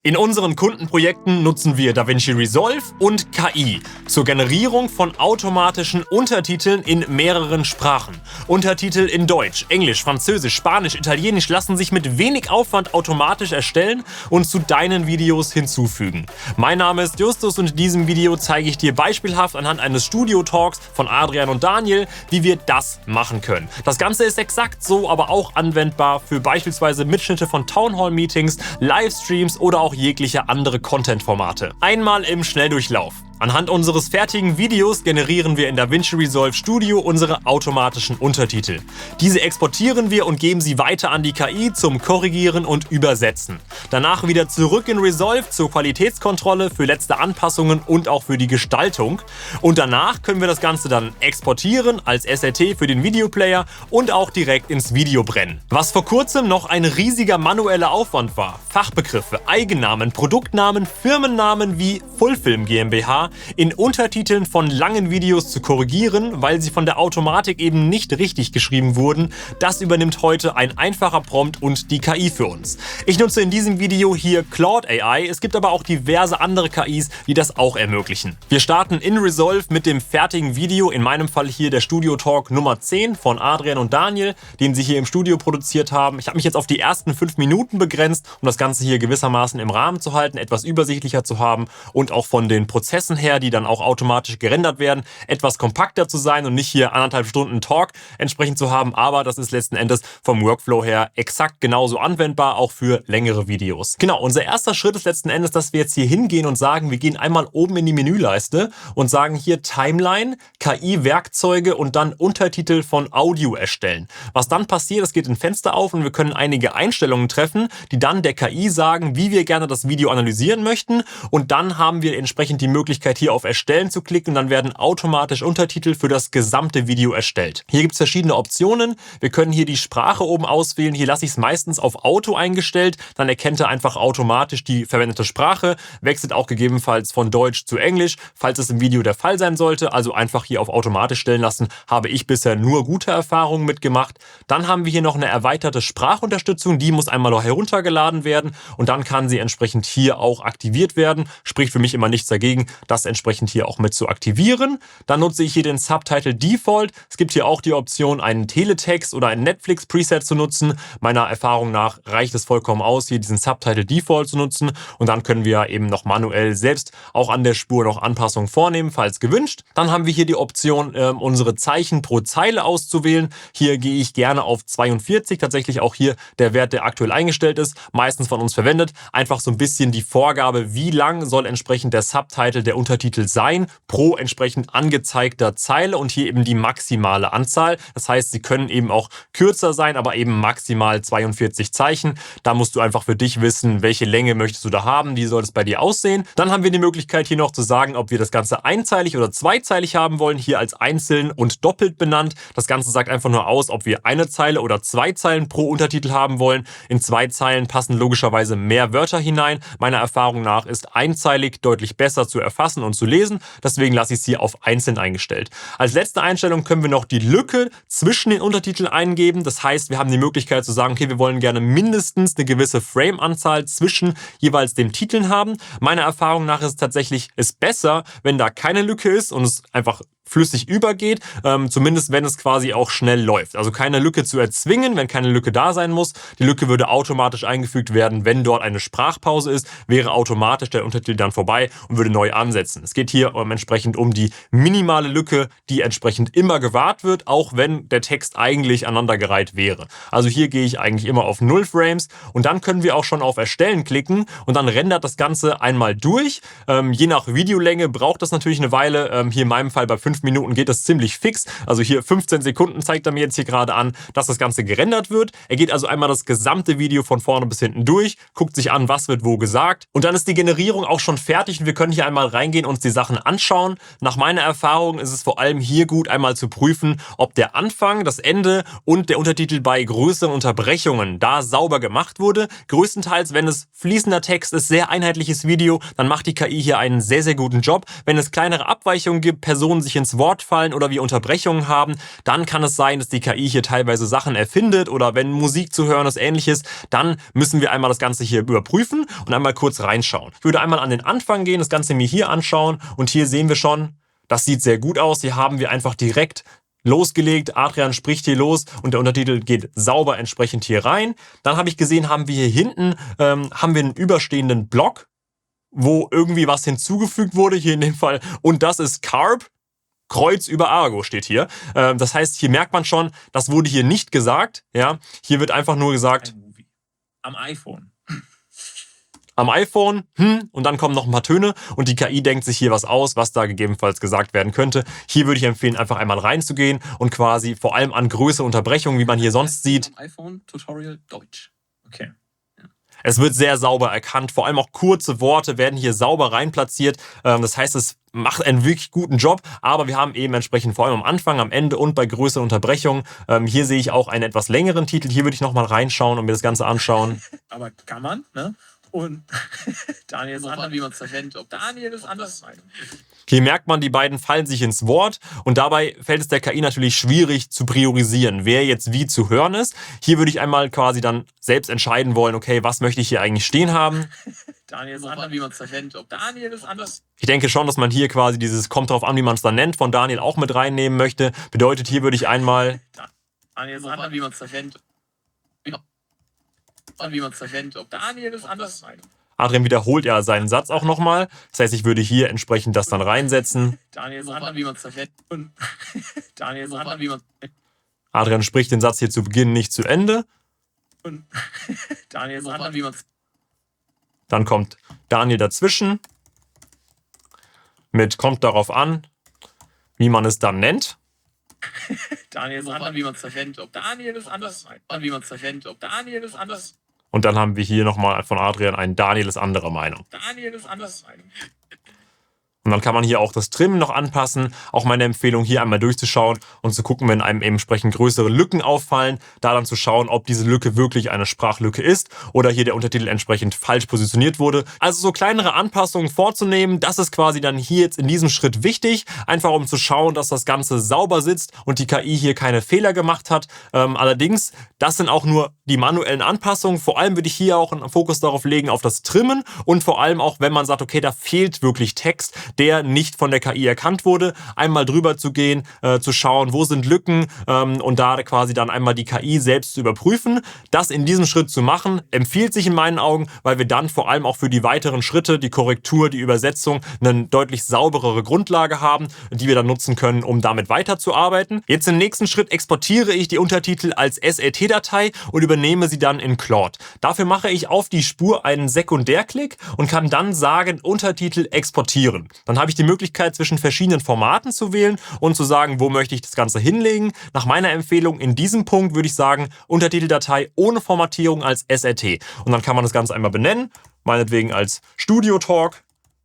In unseren Kundenprojekten nutzen wir DaVinci Resolve und KI zur Generierung von automatischen Untertiteln in mehreren Sprachen. Untertitel in Deutsch, Englisch, Französisch, Spanisch, Italienisch lassen sich mit wenig Aufwand automatisch erstellen und zu deinen Videos hinzufügen. Mein Name ist Justus und in diesem Video zeige ich dir beispielhaft anhand eines Studio-Talks von Adrian und Daniel, wie wir das machen können. Das Ganze ist exakt so, aber auch anwendbar für beispielsweise Mitschnitte von Townhall-Meetings, Livestreams oder auch jegliche andere Content-Formate. Einmal im Schnelldurchlauf. Anhand unseres fertigen Videos generieren wir in DaVinci Resolve Studio unsere automatischen Untertitel. Diese exportieren wir und geben sie weiter an die KI zum Korrigieren und Übersetzen. Danach wieder zurück in Resolve zur Qualitätskontrolle für letzte Anpassungen und auch für die Gestaltung. Und danach können wir das Ganze dann exportieren als SRT für den Videoplayer und auch direkt ins Video brennen. Was vor kurzem noch ein riesiger manueller Aufwand war, Fachbegriffe, Eigennamen, Produktnamen, Firmennamen wie Fullfilm GmbH in Untertiteln von langen Videos zu korrigieren, weil sie von der Automatik eben nicht richtig geschrieben wurden, das übernimmt heute ein einfacher Prompt und die KI für uns. Ich nutze in diesem Video hier Claude AI, es gibt aber auch diverse andere KIs, die das auch ermöglichen. Wir starten in Resolve mit dem fertigen Video, in meinem Fall hier der Studio Talk Nummer 10 von Adrian und Daniel, den sie hier im Studio produziert haben. Ich habe mich jetzt auf die ersten 5 Minuten begrenzt, um das Ganze hier gewissermaßen im Rahmen zu halten, etwas übersichtlicher zu haben und auch von den Prozessen her, die dann auch automatisch gerendert werden, etwas kompakter zu sein und nicht hier 1,5 Stunden Talk entsprechend zu haben, aber das ist letzten Endes vom Workflow her exakt genauso anwendbar, auch für längere Videos. Genau, unser erster Schritt ist letzten Endes, dass wir jetzt hier hingehen und sagen, wir gehen einmal oben in die Menüleiste und sagen hier Timeline, KI-Werkzeuge und dann Untertitel von Audio erstellen. Was dann passiert, es geht ein Fenster auf und wir können einige Einstellungen treffen, die dann der KI sagen, wie wir gerne das Video analysieren möchten, und dann haben wir entsprechend die Möglichkeit, hier auf Erstellen zu klicken und dann werden automatisch Untertitel für das gesamte Video erstellt. Hier gibt es verschiedene Optionen. Wir können hier die Sprache oben auswählen. Hier lasse ich es meistens auf Auto eingestellt. Dann erkennt er einfach automatisch die verwendete Sprache, wechselt auch gegebenenfalls von Deutsch zu Englisch, falls es im Video der Fall sein sollte. Also einfach hier auf automatisch stellen lassen. Habe ich bisher nur gute Erfahrungen mitgemacht. Dann haben wir hier noch eine erweiterte Sprachunterstützung. Die muss einmal noch heruntergeladen werden und dann kann sie entsprechend hier auch aktiviert werden. Spricht für mich immer nichts dagegen, das entsprechend hier auch mit zu aktivieren. Dann nutze ich hier den Subtitle Default. Es gibt hier auch die Option, einen Teletext oder ein Netflix Preset zu nutzen. Meiner Erfahrung nach reicht es vollkommen aus, hier diesen Subtitle Default zu nutzen, und dann können wir eben noch manuell selbst auch an der Spur noch Anpassungen vornehmen, falls gewünscht. Dann haben wir hier die Option, unsere Zeichen pro Zeile auszuwählen. Hier gehe ich gerne auf 42, tatsächlich auch hier der Wert, der aktuell eingestellt ist, meistens von uns verwendet. Einfach so ein bisschen die Vorgabe, wie lang soll entsprechend der Subtitle, der Untertitel sein, pro entsprechend angezeigter Zeile, und hier eben die maximale Anzahl. Das heißt, sie können eben auch kürzer sein, aber eben maximal 42 Zeichen. Da musst du einfach für dich wissen, welche Länge möchtest du da haben, wie soll es bei dir aussehen. Dann haben wir die Möglichkeit hier noch zu sagen, ob wir das Ganze einzeilig oder zweizeilig haben wollen, hier als einzeln und doppelt benannt. Das Ganze sagt einfach nur aus, ob wir eine Zeile oder 2 Zeilen pro Untertitel haben wollen. In 2 Zeilen passen logischerweise mehr Wörter hinein. Meiner Erfahrung nach ist einzeilig deutlich besser zu erfassen und zu lesen. Deswegen lasse ich es hier auf einzeln eingestellt. Als letzte Einstellung können wir noch die Lücke zwischen den Untertiteln eingeben. Das heißt, wir haben die Möglichkeit zu sagen, okay, wir wollen gerne mindestens eine gewisse Frame-Anzahl zwischen jeweils den Titeln haben. Meiner Erfahrung nach ist es tatsächlich besser, wenn da keine Lücke ist und es einfach flüssig übergeht, zumindest wenn es quasi auch schnell läuft. Also keine Lücke zu erzwingen, wenn keine Lücke da sein muss. Die Lücke würde automatisch eingefügt werden, wenn dort eine Sprachpause ist, wäre automatisch der Untertitel dann vorbei und würde neu ansetzen. Es geht hier entsprechend um die minimale Lücke, die entsprechend immer gewahrt wird, auch wenn der Text eigentlich aneinandergereiht wäre. Also hier gehe ich eigentlich immer auf 0 Frames und dann können wir auch schon auf Erstellen klicken und dann rendert das Ganze einmal durch. Je nach Videolänge braucht das natürlich eine Weile. Hier in meinem Fall bei 5 Minuten geht das ziemlich fix. Also hier 15 Sekunden zeigt er mir jetzt hier gerade an, dass das Ganze gerendert wird. Er geht also einmal das gesamte Video von vorne bis hinten durch, guckt sich an, was wird wo gesagt, und dann ist die Generierung auch schon fertig und wir können hier einmal reingehen und uns die Sachen anschauen. Nach meiner Erfahrung ist es vor allem hier gut, einmal zu prüfen, ob der Anfang, das Ende und der Untertitel bei größeren Unterbrechungen da sauber gemacht wurde. Größtenteils, wenn es fließender Text ist, sehr einheitliches Video, dann macht die KI hier einen sehr, sehr guten Job. Wenn es kleinere Abweichungen gibt, Personen sich ins ins Wort fallen oder wir Unterbrechungen haben, dann kann es sein, dass die KI hier teilweise Sachen erfindet oder wenn Musik zu hören ist, ähnliches, dann müssen wir einmal das Ganze hier überprüfen und einmal kurz reinschauen. Ich würde einmal an den Anfang gehen, das Ganze mir hier anschauen und hier sehen wir schon, das sieht sehr gut aus. Hier haben wir einfach direkt losgelegt, Adrian spricht hier los und der Untertitel geht sauber entsprechend hier rein. Dann habe ich gesehen, haben wir hier hinten haben wir einen überstehenden Block, wo irgendwie was hinzugefügt wurde, hier in dem Fall. Und das ist Carb, Kreuz über Argo steht hier. Das heißt, hier merkt man schon, das wurde hier nicht gesagt. Ja, hier wird einfach nur gesagt, am iPhone. Am iPhone, und dann kommen noch ein paar Töne und die KI denkt sich hier was aus, was da gegebenenfalls gesagt werden könnte. Hier würde ich empfehlen, einfach einmal reinzugehen und quasi vor allem an größere Unterbrechungen, wie man hier sonst sieht. Am iPhone Tutorial Deutsch. Okay. Es wird sehr sauber erkannt, vor allem auch kurze Worte werden hier sauber reinplatziert. Das heißt, es macht einen wirklich guten Job, aber wir haben eben entsprechend vor allem am Anfang, am Ende und bei größeren Unterbrechungen. Hier sehe ich auch einen etwas längeren Titel. Hier würde ich nochmal reinschauen und mir das Ganze anschauen. Aber kann man, ne? Und Daniel ist anders, wie man es verwendet. Daniel ist anders. Hier merkt man, die beiden fallen sich ins Wort und dabei fällt es der KI natürlich schwierig zu priorisieren, wer jetzt wie zu hören ist. Hier würde ich einmal quasi dann selbst entscheiden wollen, okay, was möchte ich hier eigentlich stehen haben. Daniel ist anders, wie man es verwendet. Daniel ist anders. Ich denke schon, dass man hier quasi dieses kommt drauf an, wie man es dann nennt, von Daniel auch mit reinnehmen möchte. Bedeutet, hier würde ich einmal... Daniel ist anders, wie man es verwendet. Wie man es verwendet. Daniel ist anders. Adrian wiederholt ja seinen Satz auch nochmal. Das heißt, ich würde hier entsprechend das dann reinsetzen. Daniel ist anders, wie man es verwendet. Daniel ist anders, wie man Adrian spricht den Satz hier zu Beginn nicht zu Ende. Daniel ist anders, wie man es. Dann kommt Daniel dazwischen. Mit kommt darauf an, wie man es dann nennt. Daniel ist anders, wie man es verwendet. Daniel ist anders, wie man es verwendet. Daniel ist anders. Und dann haben wir hier nochmal von Adrian ein Daniel ist anderer Meinung. Daniel ist anders. Und dann kann man hier auch das Trimmen noch anpassen. Auch meine Empfehlung, hier einmal durchzuschauen und zu gucken, wenn einem entsprechend größere Lücken auffallen, da dann zu schauen, ob diese Lücke wirklich eine Sprachlücke ist oder hier der Untertitel entsprechend falsch positioniert wurde. Also so kleinere Anpassungen vorzunehmen, das ist quasi dann hier jetzt in diesem Schritt wichtig, einfach um zu schauen, dass das Ganze sauber sitzt und die KI hier keine Fehler gemacht hat. Allerdings, das sind auch nur die manuellen Anpassungen. Vor allem würde ich hier auch einen Fokus darauf legen, auf das Trimmen und vor allem auch, wenn man sagt, okay, da fehlt wirklich Text, der nicht von der KI erkannt wurde, einmal drüber zu gehen, zu schauen, wo sind Lücken und da quasi dann einmal die KI selbst zu überprüfen. Das in diesem Schritt zu machen, empfiehlt sich in meinen Augen, weil wir dann vor allem auch für die weiteren Schritte, die Korrektur, die Übersetzung, eine deutlich sauberere Grundlage haben, die wir dann nutzen können, um damit weiterzuarbeiten. Jetzt im nächsten Schritt exportiere ich die Untertitel als SRT-Datei und übernehme sie dann in Claude. Dafür mache ich auf die Spur einen Sekundärklick und kann dann sagen, Untertitel exportieren. Dann habe ich die Möglichkeit, zwischen verschiedenen Formaten zu wählen und zu sagen, wo möchte ich das Ganze hinlegen. Nach meiner Empfehlung in diesem Punkt würde ich sagen, Untertiteldatei ohne Formatierung als SRT. Und dann kann man das Ganze einmal benennen, meinetwegen als Studio Talk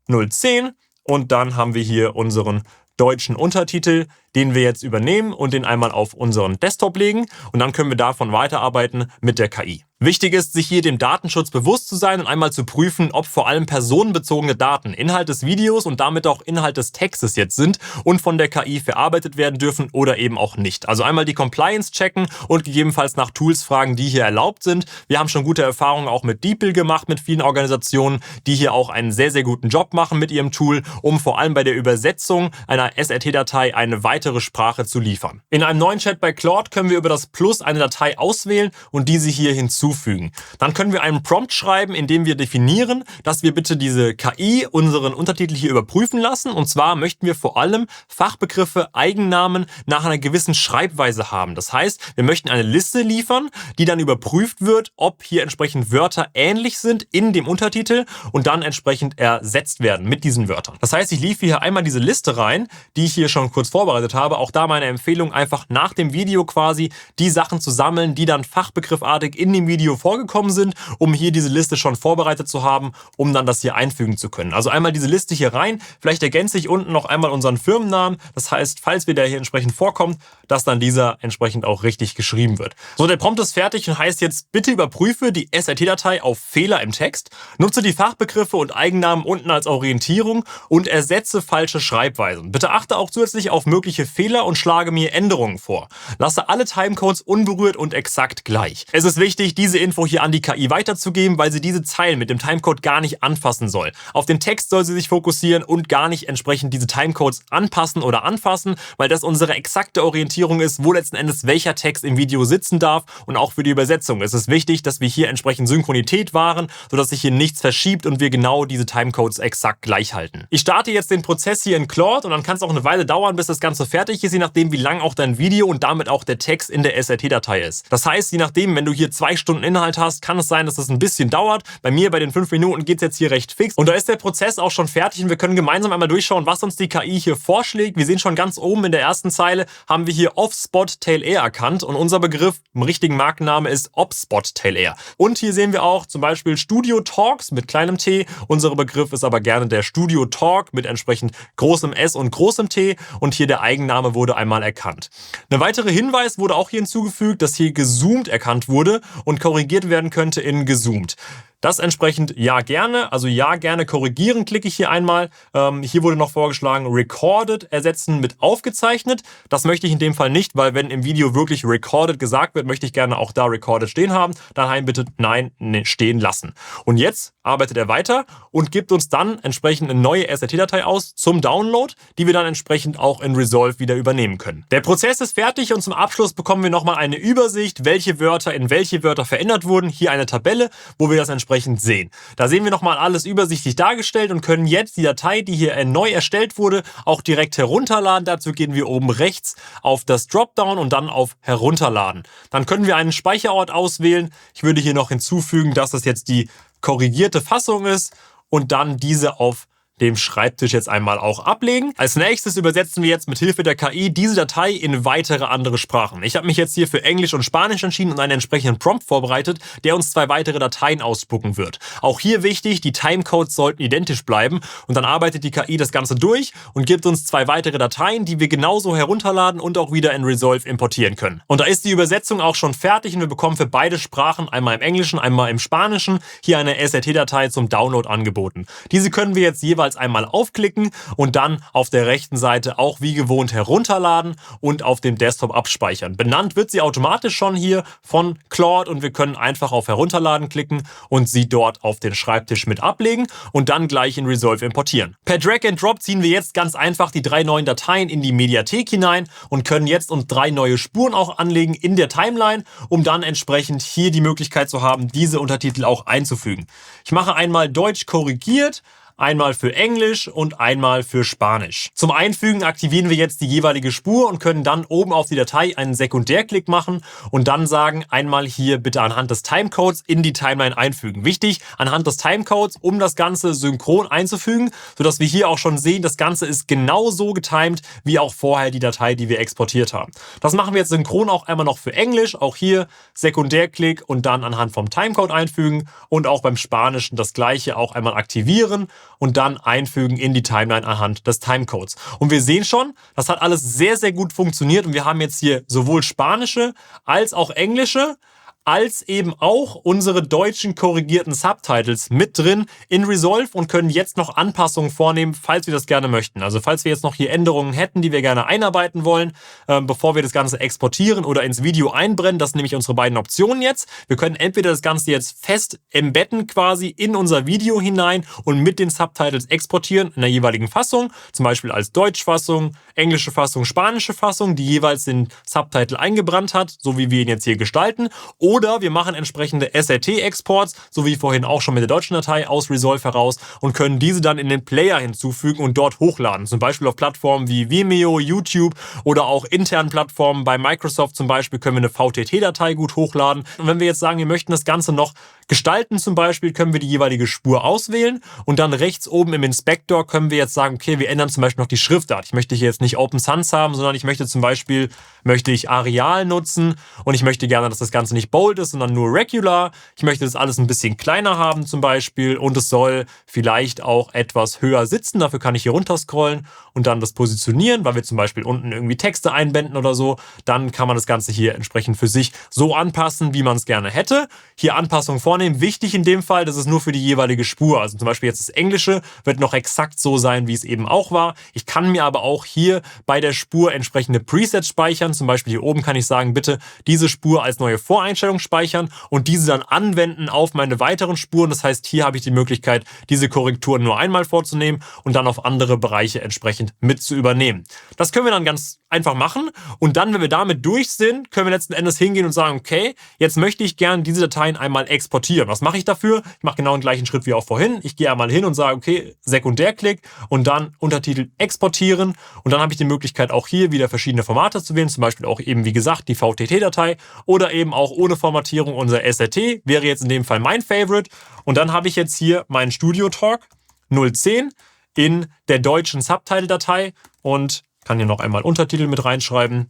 010. Und dann haben wir hier unseren deutschen Untertitel, den wir jetzt übernehmen und den einmal auf unseren Desktop legen. Und dann können wir davon weiterarbeiten mit der KI. Wichtig ist, sich hier dem Datenschutz bewusst zu sein und einmal zu prüfen, ob vor allem personenbezogene Daten, Inhalt des Videos und damit auch Inhalt des Textes jetzt sind und von der KI verarbeitet werden dürfen oder eben auch nicht. Also einmal die Compliance checken und gegebenenfalls nach Tools fragen, die hier erlaubt sind. Wir haben schon gute Erfahrungen auch mit DeepL gemacht, mit vielen Organisationen, die hier auch einen sehr, sehr guten Job machen mit ihrem Tool, um vor allem bei der Übersetzung einer SRT-Datei eine weitere Sprache zu liefern. In einem neuen Chat bei Claude können wir über das Plus eine Datei auswählen und diese hier hinzufügen. Dann können wir einen Prompt schreiben, in dem wir definieren, dass wir bitte diese KI unseren Untertitel hier überprüfen lassen. Und zwar möchten wir vor allem Fachbegriffe, Eigennamen nach einer gewissen Schreibweise haben. Das heißt, wir möchten eine Liste liefern, die dann überprüft wird, ob hier entsprechend Wörter ähnlich sind in dem Untertitel und dann entsprechend ersetzt werden mit diesen Wörtern. Das heißt, ich liefere hier einmal diese Liste rein, die ich hier schon kurz vorbereitet habe. Auch da meine Empfehlung, einfach nach dem Video quasi die Sachen zu sammeln, die dann fachbegriffartig in dem Video vorgekommen sind, um hier diese Liste schon vorbereitet zu haben, um dann das hier einfügen zu können. Also einmal diese Liste hier rein, vielleicht ergänze ich unten noch einmal unseren Firmennamen, das heißt, falls wir da hier entsprechend vorkommt, dass dann dieser entsprechend auch richtig geschrieben wird. So, der Prompt ist fertig und heißt jetzt, bitte überprüfe die SRT-Datei auf Fehler im Text, nutze die Fachbegriffe und Eigennamen unten als Orientierung und ersetze falsche Schreibweisen. Bitte achte auch zusätzlich auf mögliche Fehler und schlage mir Änderungen vor. Lasse alle Timecodes unberührt und exakt gleich. Es ist wichtig, diese Info hier an die KI weiterzugeben, weil sie diese Zeilen mit dem Timecode gar nicht anfassen soll. Auf den Text soll sie sich fokussieren und gar nicht entsprechend diese Timecodes anpassen oder anfassen, weil das unsere exakte Orientierung ist, wo letzten Endes welcher Text im Video sitzen darf, und auch für die Übersetzung. Es ist wichtig, dass wir hier entsprechend Synchronität wahren, sodass sich hier nichts verschiebt und wir genau diese Timecodes exakt gleich halten. Ich starte jetzt den Prozess hier in Claude und dann kann es auch eine Weile dauern, bis das Ganze fertig ist, je nachdem wie lang auch dein Video und damit auch der Text in der SRT-Datei ist. Das heißt, je nachdem, wenn du hier 2 Stunden Inhalt hast, kann es sein, dass das ein bisschen dauert. Bei mir, bei den 5 Minuten geht es jetzt hier recht fix und da ist der Prozess auch schon fertig und wir können gemeinsam einmal durchschauen, was uns die KI hier vorschlägt. Wir sehen schon ganz oben in der ersten Zeile haben wir hier Off-Spot Tail Air erkannt und unser Begriff im richtigen Markenname ist Op-Spot Tail Air. Und hier sehen wir auch zum Beispiel Studio Talks mit kleinem t. Unser Begriff ist aber gerne der Studio Talk mit entsprechend großem S und großem T und hier der Eigenname wurde einmal erkannt. Ein weiterer Hinweis wurde auch hier hinzugefügt, dass hier gezoomt erkannt wurde und korrigiert werden könnte in gezoomt. Das entsprechend ja gerne, also ja gerne korrigieren, klicke ich hier einmal. Hier wurde noch vorgeschlagen, recorded ersetzen mit aufgezeichnet. Das möchte ich in dem Fall nicht, weil wenn im Video wirklich recorded gesagt wird, möchte ich gerne auch da recorded stehen haben. Daheim bitte nein stehen lassen. Und jetzt arbeitet er weiter und gibt uns dann entsprechend eine neue SRT-Datei aus zum Download, die wir dann entsprechend auch in Resolve wieder übernehmen können. Der Prozess ist fertig und zum Abschluss bekommen wir nochmal eine Übersicht, welche Wörter in welche Wörter verändert wurden. Hier eine Tabelle, wo wir das entsprechend sehen. Da sehen wir nochmal alles übersichtlich dargestellt und können jetzt die Datei, die hier neu erstellt wurde, auch direkt herunterladen. Dazu gehen wir oben rechts auf das Dropdown und dann auf Herunterladen. Dann können wir einen Speicherort auswählen. Ich würde hier noch hinzufügen, dass das jetzt die korrigierte Fassung ist und dann diese auf dem Schreibtisch jetzt einmal auch ablegen. Als nächstes übersetzen wir jetzt mit Hilfe der KI diese Datei in weitere andere Sprachen. Ich habe mich jetzt hier für Englisch und Spanisch entschieden und einen entsprechenden Prompt vorbereitet, der uns 2 weitere Dateien ausspucken wird. Auch hier wichtig, die Timecodes sollten identisch bleiben und dann arbeitet die KI das Ganze durch und gibt uns 2 weitere Dateien, die wir genauso herunterladen und auch wieder in Resolve importieren können. Und da ist die Übersetzung auch schon fertig und wir bekommen für beide Sprachen, einmal im Englischen, einmal im Spanischen, hier eine SRT-Datei zum Download angeboten. Diese können wir jetzt jeweils einmal aufklicken und dann auf der rechten Seite auch wie gewohnt herunterladen und auf dem Desktop abspeichern. Benannt wird sie automatisch schon hier von Claude und wir können einfach auf Herunterladen klicken und sie dort auf den Schreibtisch mit ablegen und dann gleich in Resolve importieren. Per Drag and Drop ziehen wir jetzt ganz einfach die 3 neuen Dateien in die Mediathek hinein und können jetzt uns 3 neue Spuren auch anlegen in der Timeline, um dann entsprechend hier die Möglichkeit zu haben, diese Untertitel auch einzufügen. Ich mache einmal Deutsch korrigiert, einmal für Englisch und einmal für Spanisch. Zum Einfügen aktivieren wir jetzt die jeweilige Spur und können dann oben auf die Datei einen Sekundärklick machen und dann sagen, einmal hier bitte anhand des Timecodes in die Timeline einfügen. Wichtig, anhand des Timecodes, um das Ganze synchron einzufügen, sodass wir hier auch schon sehen, das Ganze ist genau so getimed, wie auch vorher die Datei, die wir exportiert haben. Das machen wir jetzt synchron auch einmal noch für Englisch, auch hier Sekundärklick und dann anhand vom Timecode einfügen und auch beim Spanischen das gleiche auch einmal aktivieren und dann einfügen in die Timeline anhand des Timecodes. Und wir sehen schon, das hat alles sehr, sehr gut funktioniert und wir haben jetzt hier sowohl spanische als auch englische, als eben auch unsere deutschen korrigierten Subtitles mit drin in Resolve und können jetzt noch Anpassungen vornehmen, falls wir das gerne möchten. Also falls wir jetzt noch hier Änderungen hätten, die wir gerne einarbeiten wollen, bevor wir das Ganze exportieren oder ins Video einbrennen, das sind nämlich unsere beiden Optionen jetzt. Wir können entweder das Ganze jetzt fest embedden quasi in unser Video hinein und mit den Subtitles exportieren in der jeweiligen Fassung, zum Beispiel als Deutschfassung, englische Fassung, spanische Fassung, die jeweils den Subtitle eingebrannt hat, so wie wir ihn jetzt hier gestalten. Oder wir machen entsprechende SRT-Exports, so wie vorhin auch schon mit der deutschen Datei aus Resolve heraus und können diese dann in den Player hinzufügen und dort hochladen. Zum Beispiel auf Plattformen wie Vimeo, YouTube oder auch internen Plattformen bei Microsoft zum Beispiel können wir eine VTT-Datei gut hochladen. Und wenn wir jetzt sagen, wir möchten das Ganze noch Gestalten zum Beispiel können wir die jeweilige Spur auswählen und dann rechts oben im Inspektor können wir jetzt sagen, okay, wir ändern zum Beispiel noch die Schriftart. Ich möchte hier jetzt nicht Open Sans haben, sondern ich möchte zum Beispiel Arial nutzen und ich möchte gerne, dass das Ganze nicht bold ist, sondern nur regular. Ich möchte das alles ein bisschen kleiner haben zum Beispiel und es soll vielleicht auch etwas höher sitzen. Dafür kann ich hier runter scrollen und dann das positionieren, weil wir zum Beispiel unten irgendwie Texte einbinden oder so. Dann kann man das Ganze hier entsprechend für sich so anpassen, wie man es gerne hätte. Hier Anpassungen vornehmen. Wichtig in dem Fall, das ist nur für die jeweilige Spur. Also zum Beispiel jetzt das Englische wird noch exakt so sein, wie es eben auch war. Ich kann mir aber auch hier bei der Spur entsprechende Presets speichern. Zum Beispiel hier oben kann ich sagen, bitte diese Spur als neue Voreinstellung speichern und diese dann anwenden auf meine weiteren Spuren. Das heißt, hier habe ich die Möglichkeit, diese Korrekturen nur einmal vorzunehmen und dann auf andere Bereiche entsprechend mit zu übernehmen. Das können wir dann ganz einfach machen und dann, wenn wir damit durch sind, können wir letzten Endes hingehen und sagen, okay, jetzt möchte ich gerne diese Dateien einmal exportieren. Was mache ich dafür? Ich mache genau den gleichen Schritt wie auch vorhin. Ich gehe einmal hin und sage, okay, Sekundärklick und dann Untertitel exportieren und dann habe ich die Möglichkeit auch hier wieder verschiedene Formate zu wählen, zum Beispiel auch eben wie gesagt die VTT-Datei oder eben auch ohne Formatierung unser SRT, wäre jetzt in dem Fall mein Favorite und dann habe ich jetzt hier meinen Studio Talk 010 in der deutschen Subtitle-Datei und kann hier noch einmal Untertitel mit reinschreiben,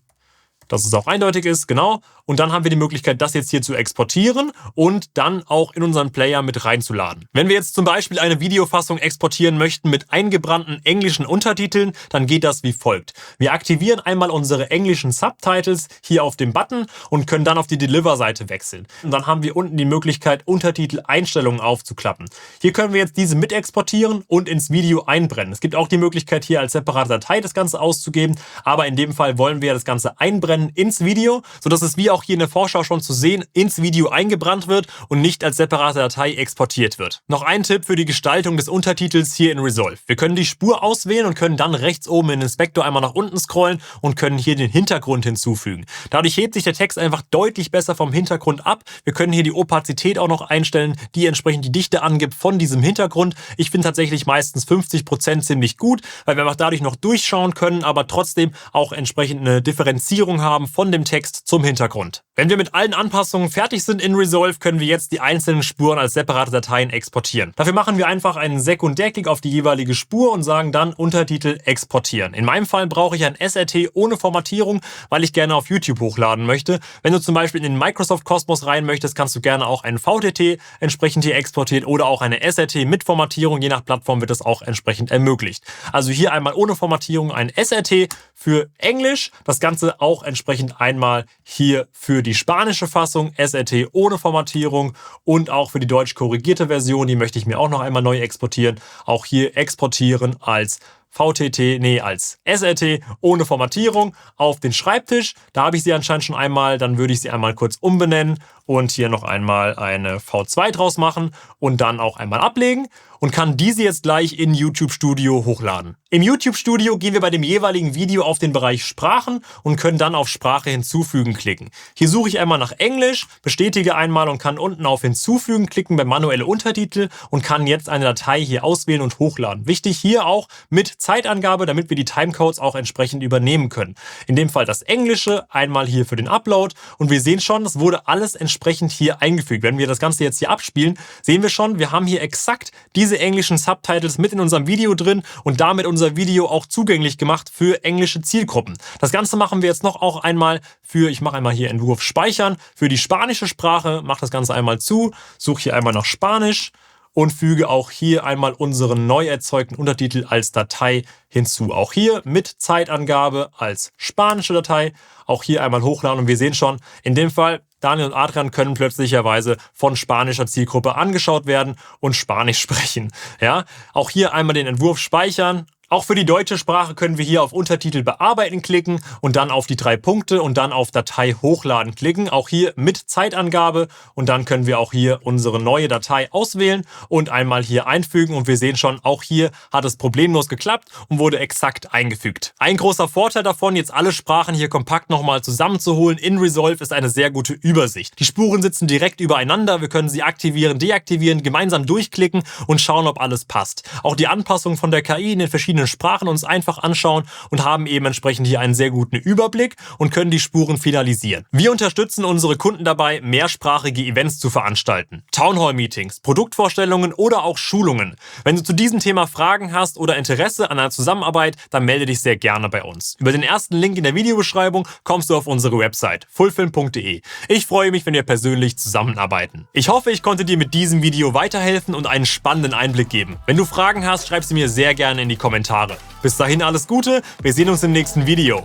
dass es auch eindeutig ist, genau. Und dann haben wir die Möglichkeit, das jetzt hier zu exportieren und dann auch in unseren Player mit reinzuladen. Wenn wir jetzt zum Beispiel eine Videofassung exportieren möchten mit eingebrannten englischen Untertiteln, dann geht das wie folgt. Wir aktivieren einmal unsere englischen Subtitles hier auf dem Button und können dann auf die Deliver-Seite wechseln. Und dann haben wir unten die Möglichkeit, Untertitel-Einstellungen aufzuklappen. Hier können wir jetzt diese mit exportieren und ins Video einbrennen. Es gibt auch die Möglichkeit, hier als separate Datei das Ganze auszugeben, aber in dem Fall wollen wir das Ganze einbrennen ins Video, sodass es wie auch hier in der Vorschau schon zu sehen, ins Video eingebrannt wird und nicht als separate Datei exportiert wird. Noch ein Tipp für die Gestaltung des Untertitels hier in Resolve. Wir können die Spur auswählen und können dann rechts oben in den Inspektor einmal nach unten scrollen und können hier den Hintergrund hinzufügen. Dadurch hebt sich der Text einfach deutlich besser vom Hintergrund ab. Wir können hier die Opazität auch noch einstellen, die entsprechend die Dichte angibt von diesem Hintergrund. Ich finde tatsächlich meistens 50% ziemlich gut, weil wir einfach dadurch noch durchschauen können, aber trotzdem auch entsprechend eine Differenzierung haben von dem Text zum Hintergrund. Wenn wir mit allen Anpassungen fertig sind in Resolve, können wir jetzt die einzelnen Spuren als separate Dateien exportieren. Dafür machen wir einfach einen Sekundärklick auf die jeweilige Spur und sagen dann Untertitel exportieren. In meinem Fall brauche ich ein SRT ohne Formatierung, weil ich gerne auf YouTube hochladen möchte. Wenn du zum Beispiel in den Microsoft-Kosmos rein möchtest, kannst du gerne auch einen VTT entsprechend hier exportieren oder auch eine SRT mit Formatierung. Je nach Plattform wird das auch entsprechend ermöglicht. Also hier einmal ohne Formatierung ein SRT für Englisch, das Ganze auch entsprechend einmal hier für die spanische Fassung, SRT ohne Formatierung und auch für die deutsch korrigierte Version, die möchte ich mir auch noch einmal neu exportieren. Auch hier exportieren als als SRT ohne Formatierung auf den Schreibtisch. Da habe ich sie anscheinend schon einmal, dann würde ich sie einmal kurz umbenennen und hier noch einmal eine V2 draus machen und dann auch einmal ablegen und kann diese jetzt gleich in YouTube Studio hochladen. Im YouTube Studio gehen wir bei dem jeweiligen Video auf den Bereich Sprachen und können dann auf Sprache hinzufügen klicken. Hier suche ich einmal nach Englisch, bestätige einmal und kann unten auf Hinzufügen klicken bei manuelle Untertitel und kann jetzt eine Datei hier auswählen und hochladen. Wichtig hier auch mit Zeitangabe, damit wir die Timecodes auch entsprechend übernehmen können. In dem Fall das Englische, einmal hier für den Upload und wir sehen schon, das wurde alles entsprechend hier eingefügt. Wenn wir das Ganze jetzt hier abspielen, sehen wir schon, wir haben hier exakt diese englischen Subtitles mit in unserem Video drin und damit unser Video auch zugänglich gemacht für englische Zielgruppen. Das Ganze machen wir jetzt noch auch einmal für, ich mache einmal hier Entwurf speichern, für die spanische Sprache, mache das Ganze einmal zu, suche hier einmal nach Spanisch und füge auch hier einmal unseren neu erzeugten Untertitel als Datei hinzu. Auch hier mit Zeitangabe als spanische Datei. Auch hier einmal hochladen und wir sehen schon, in dem Fall Daniel und Adrian können plötzlicherweise von spanischer Zielgruppe angeschaut werden und Spanisch sprechen. Ja, auch hier einmal den Entwurf speichern. Auch für die deutsche Sprache können wir hier auf Untertitel bearbeiten klicken und dann auf die 3 Punkte und dann auf Datei hochladen klicken. Auch hier mit Zeitangabe und dann können wir auch hier unsere neue Datei auswählen und einmal hier einfügen und wir sehen schon, auch hier hat es problemlos geklappt und wurde exakt eingefügt. Ein großer Vorteil davon, jetzt alle Sprachen hier kompakt nochmal zusammenzuholen in Resolve, ist eine sehr gute Übersicht. Die Spuren sitzen direkt übereinander, wir können sie aktivieren, deaktivieren, gemeinsam durchklicken und schauen, ob alles passt. Auch die Anpassung von der KI in den verschiedenen verschiedenen Sprachen uns einfach anschauen und haben eben entsprechend hier einen sehr guten Überblick und können die Spuren finalisieren. Wir unterstützen unsere Kunden dabei, mehrsprachige Events zu veranstalten. Townhall-Meetings, Produktvorstellungen oder auch Schulungen. Wenn du zu diesem Thema Fragen hast oder Interesse an einer Zusammenarbeit, dann melde dich sehr gerne bei uns. Über den ersten Link in der Videobeschreibung kommst du auf unsere Website fullfilm.de. Ich freue mich, wenn wir persönlich zusammenarbeiten. Ich hoffe, ich konnte dir mit diesem Video weiterhelfen und einen spannenden Einblick geben. Wenn du Fragen hast, schreib sie mir sehr gerne in die Kommentare. Bis dahin alles Gute, wir sehen uns im nächsten Video.